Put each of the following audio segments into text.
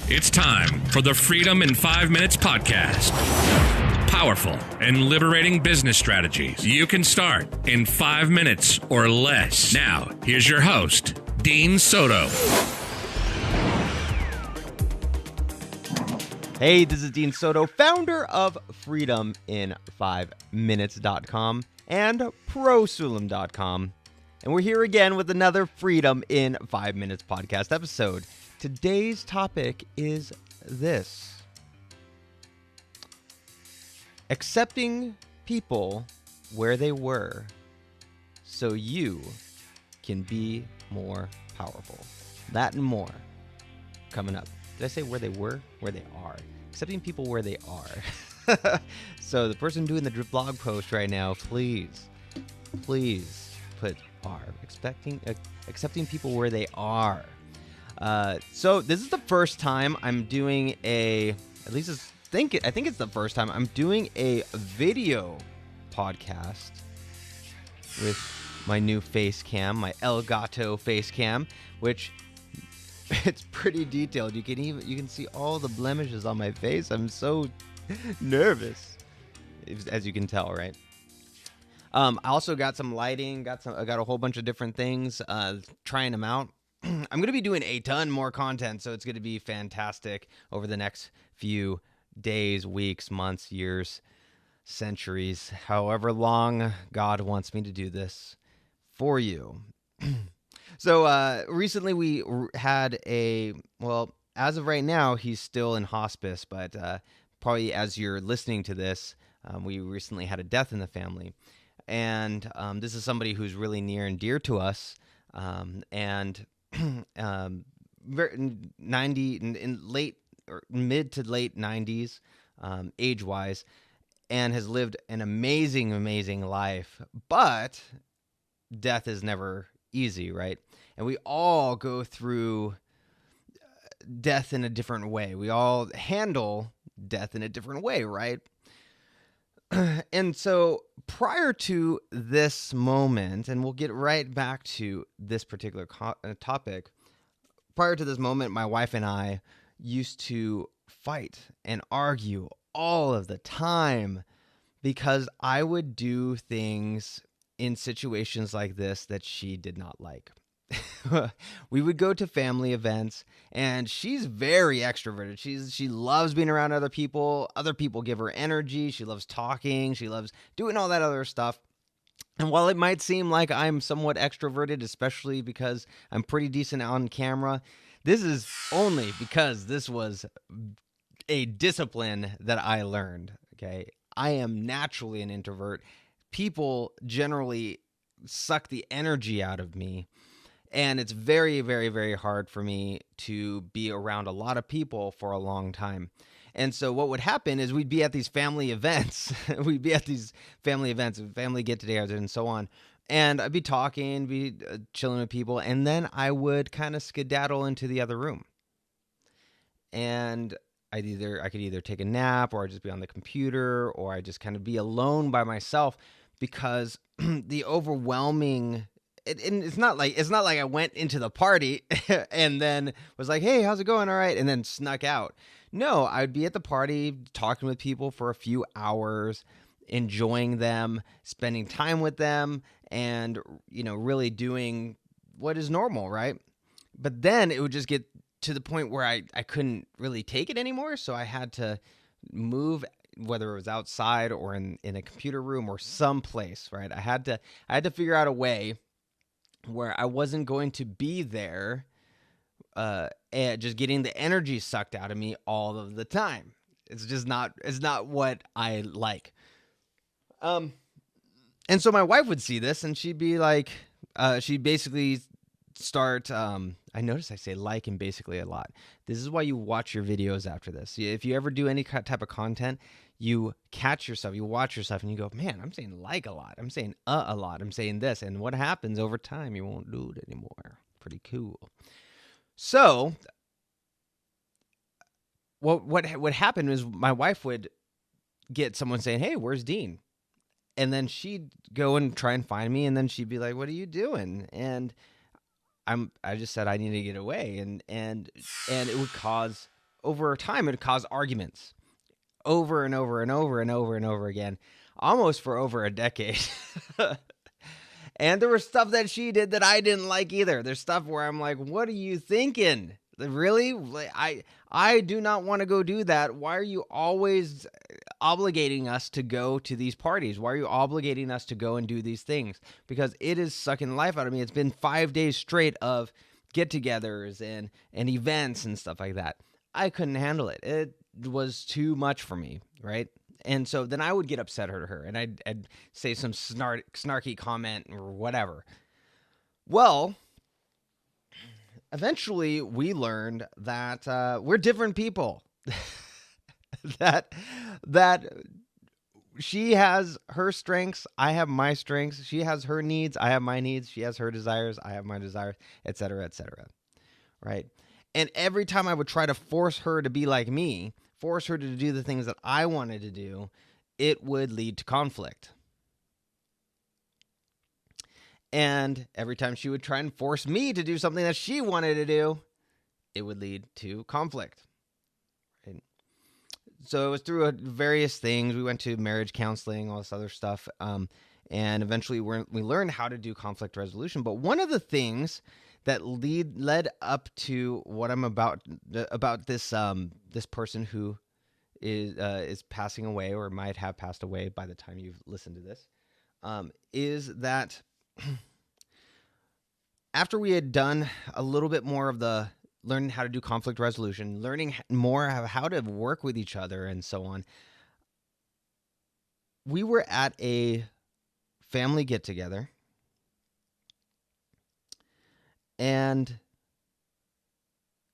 It's time for the Freedom in 5 Minutes podcast. Powerful and liberating business strategies you can start in 5 minutes or less. Now, here's your host, Dean Soto. Hey, this is Dean Soto, founder of freedomin5minutes.com and prosulam.com. And we're here again with another Freedom in 5 Minutes podcast episode. Today's topic is this: accepting people where they were so you can be more powerful. That and more coming up. Did I say where they were? Where they are. Accepting people where they are. So the person doing the blog post right now, please put are. Accepting people where they are. So this is the first time I'm doing I think it's the first time I'm doing a video podcast with my new FaceCam, my Elgato FaceCam, which it's pretty detailed. You can see all the blemishes on my face. I'm so nervous, as you can tell, right? I also got some lighting, I got a whole bunch of different things, trying them out. I'm going to be doing a ton more content, so it's going to be fantastic over the next few days, weeks, months, years, centuries, however long God wants me to do this for you. So recently we had as of right now, he's still in hospice, but probably as you're listening to this, we recently had a death in the family. And this is somebody who's really near and dear to us, and mid to late 90s, age-wise, and has lived an amazing life. But death is never easy, right? And we all go through death in a different way. We all handle death in a different way, right? And so prior to this moment, and we'll get right back to this particular topic, prior to this moment, my wife and I used to fight and argue all of the time because I would do things in situations like this that she did not like. We would go to family events, and she's very extroverted. She loves being around other people. Other people give her energy. She loves talking. She loves doing all that other stuff. And while it might seem like I'm somewhat extroverted, especially because I'm pretty decent on camera, this is only because this was a discipline that I learned, okay? I am naturally an introvert. People generally suck the energy out of me. And it's very, very, very hard for me to be around a lot of people for a long time. And so what would happen is we'd be at these family events. Family get-togethers and so on. And I'd be talking, chilling with people. And then I would kind of skedaddle into the other room. And I could either take a nap, or I'd just be on the computer, or I'd just kind of be alone by myself, because the overwhelming... it's not like I went into the party and then was like, hey, how's it going? All right. And then snuck out. No, I'd be at the party talking with people for a few hours, enjoying them, spending time with them, and, really doing what is normal, right? But then it would just get to the point where I couldn't really take it anymore. So I had to move, whether it was outside or in a computer room or someplace, right? I had to figure out a way where I wasn't going to be there and just getting the energy sucked out of me all of the time. It's not what I like. And so my wife would see this, and she'd be like, she'd basically start, I notice I say like and basically a lot. This is why you watch your videos after this. If you ever do any type of content, you catch yourself, you watch yourself, and you go, man, I'm saying like a lot. I'm saying a lot. I'm saying this. And what happens over time, you won't do it anymore. Pretty cool. So what happened is my wife would get someone saying, hey, where's Dean? And then she'd go and try and find me, and then she'd be like, what are you doing? And I just said I need to get away, and it would cause over time, it caused arguments over and over and over and over and over again, almost for over a decade. And there was stuff that she did that I didn't like either. There's stuff where I'm like, what are you thinking? Really? I do not want to go do that. Why are you always obligating us to go to these parties? Why are you obligating us to go and do these things? Because it is sucking the life out of me. It's been 5 days straight of get-togethers and events and stuff like that. I couldn't handle it. It was too much for me, right? And so then I would get upset at her, and I'd say some snarky comment or whatever. Well, eventually we learned that we're different people. that she has her strengths, I have my strengths. She has her needs, I have my needs. She has her desires, I have my desires, etc., etc. Right? And every time I would try to force her to be like me, force her to do the things that I wanted to do, it would lead to conflict. And every time she would try and force me to do something that she wanted to do, it would lead to conflict. Right? So it was through various things. We went to marriage counseling, all this other stuff. And eventually we learned how to do conflict resolution. But one of the things that led up to what I'm about this person who is passing away or might have passed away by the time you've listened to this, is that after we had done a little bit more of the learning how to do conflict resolution, learning more of how to work with each other and so on, we were at a family get-together. And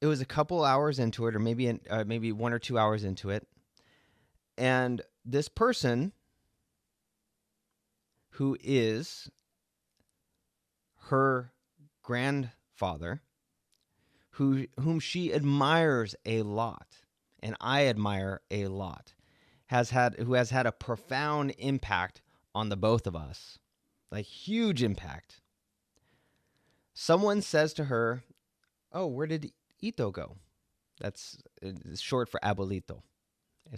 it was a couple hours into it, or maybe 1 or 2 hours into it. And this person, who is her grandfather, whom she admires a lot, and I admire a lot, who has had a profound impact on the both of us, like huge impact. Someone says to her, "Oh, where did Ito go?" That's short for abuelito,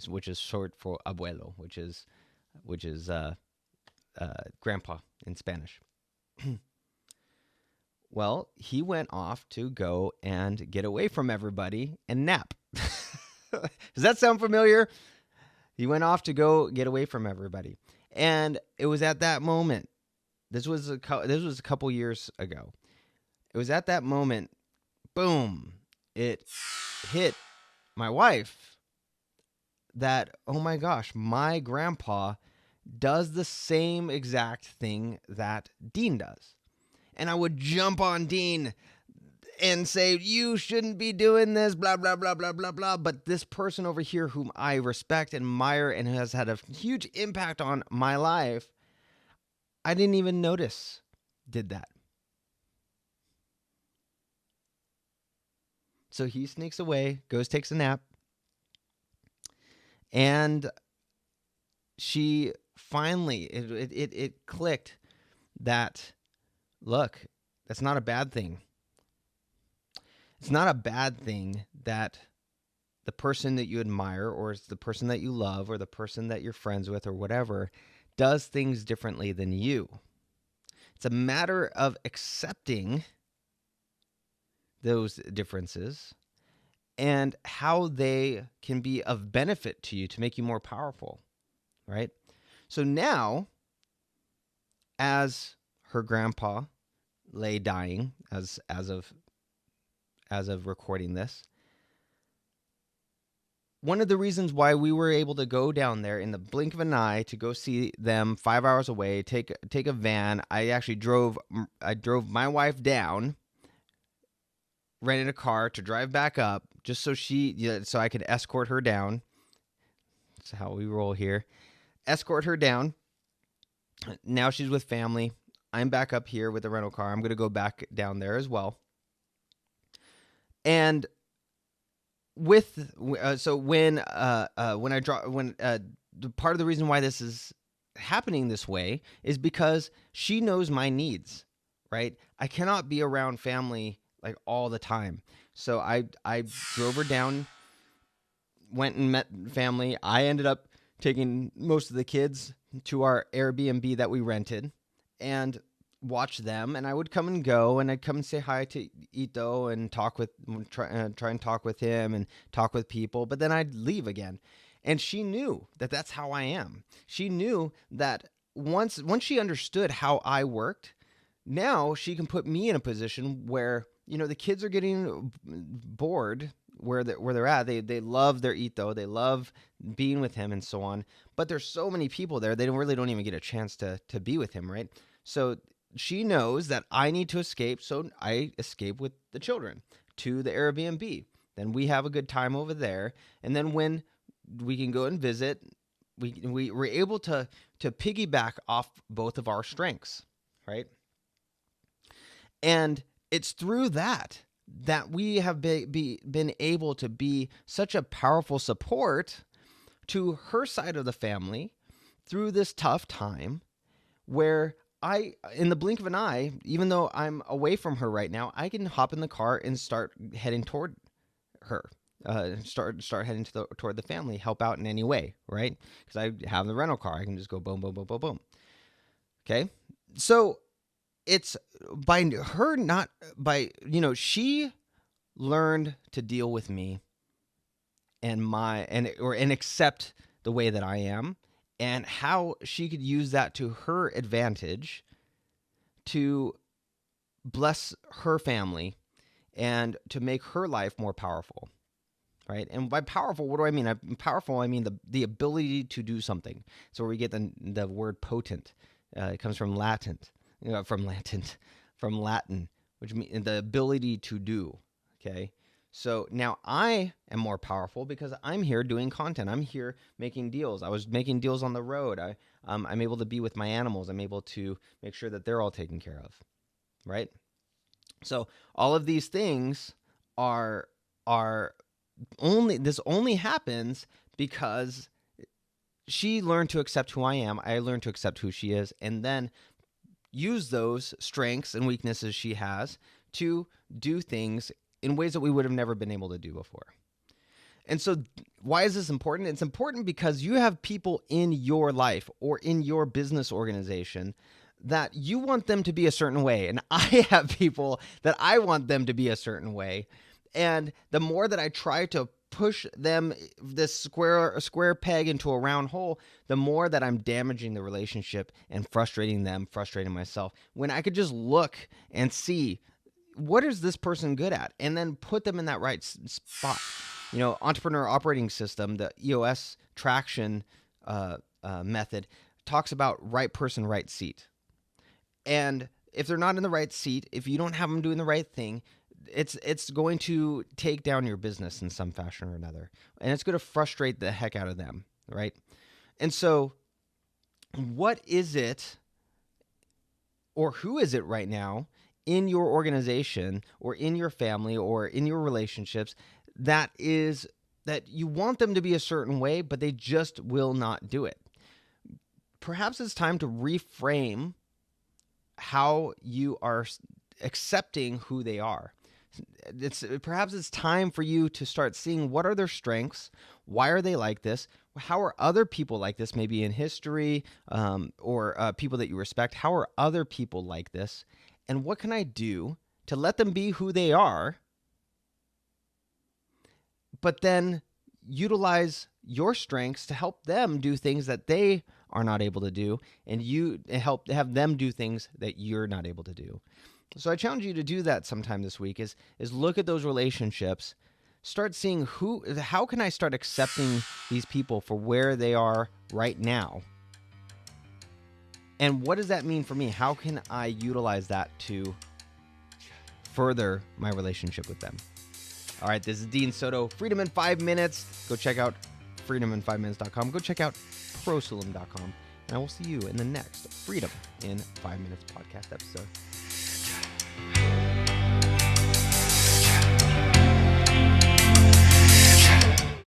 which is short for abuelo, which is grandpa in Spanish. Well, he went off to go and get away from everybody and nap. Does that sound familiar? He went off to go get away from everybody, and it was at that moment. This was a couple years ago. It was at that moment, boom, it hit my wife that, oh my gosh, my grandpa does the same exact thing that Dean does. And I would jump on Dean and say, you shouldn't be doing this, blah, blah, blah, blah, blah, blah. But this person over here whom I respect and admire and has had a huge impact on my life, I didn't even notice did that. So he sneaks away, goes, takes a nap. And she finally, it clicked that, look, that's not a bad thing. It's not a bad thing that the person that you admire or the person that you love or the person that you're friends with or whatever does things differently than you. It's a matter of accepting those differences and how they can be of benefit to you to make you more powerful, right? So now, as her grandpa lay dying, as of recording this, one of the reasons why we were able to go down there in the blink of an eye to go see them 5 hours away, take a van. I actually drove my wife down, rented a car to drive back up just so so I could escort her down. That's how we roll here. Escort her down. Now she's with family. I'm back up here with the rental car. I'm going to go back down there as well. And part of the reason why this is happening this way is because she knows my needs, right? I cannot be around family like all the time. So I drove her down went and met family. I ended up taking most of the kids to our Airbnb that we rented and watch them. And I would come and go, and I'd come and say hi to Ito and try and talk with him and talk with people. But then I'd leave again. And she knew that that's how I am. She knew that once she understood how I worked, now she can put me in a position where, the kids are getting bored where they're at. They love their Ito. They love being with him and so on. But there's so many people there. They don't even get a chance to be with him, right? So she knows that I need to escape. So I escape with the children to the Airbnb. Then we have a good time over there. And then when we can go and visit, we're able to piggyback off both of our strengths, right? And it's through that we have been able to be such a powerful support to her side of the family through this tough time, where in the blink of an eye, even though I'm away from her right now, I can hop in the car and start heading toward her, start heading toward the family, help out in any way, right? Because I have the rental car. I can just go boom, boom, boom, boom, boom. Okay? So it's by her she learned to deal with me and accept the way that I am, and how she could use that to her advantage to bless her family and to make her life more powerful, right? And by powerful, what do I mean? Powerful, I mean the ability to do something. So we get the word potent. It comes from Latin, which means the ability to do. Okay. So now I am more powerful because I'm here doing content. I'm here making deals. I was making deals on the road. I'm able to be with my animals. I'm able to make sure that they're all taken care of, right? So all of these things are only happens because she learned to accept who I am. I learned to accept who she is, and then use those strengths and weaknesses she has to do things in ways that we would have never been able to do before. And so why is this important? It's important because you have people in your life or in your business organization that you want them to be a certain way. And I have people that I want them to be a certain way. And the more that I try to push them, this square peg into a round hole, the more that I'm damaging the relationship and frustrating them, frustrating myself, when I could just look and see, what is this person good at? And then put them in that right spot. Entrepreneur Operating System, the EOS traction method, talks about right person, right seat. And if they're not in the right seat, if you don't have them doing the right thing, it's going to take down your business in some fashion or another. And it's going to frustrate the heck out of them, right? And so what is it, or who is it right now in your organization or in your family or in your relationships that you want them to be a certain way, but they just will not do it? Perhaps it's time to reframe how you are accepting who they are. Perhaps it's time for you to start seeing, what are their strengths? Why are they like this? How are other people like this, maybe in history or people that you respect? How are other people like this? And what can I do to let them be who they are, but then utilize your strengths to help them do things that they are not able to do, and you help have them do things that you're not able to do. So I challenge you to do that sometime this week, is look at those relationships, start seeing how can I start accepting these people for where they are right now? And what does that mean for me? How can I utilize that to further my relationship with them? All right, this is Dean Soto, Freedom in 5 Minutes. Go check out freedomin5minutes.com. Go check out prosulum.com. And I will see you in the next Freedom in 5 Minutes podcast episode.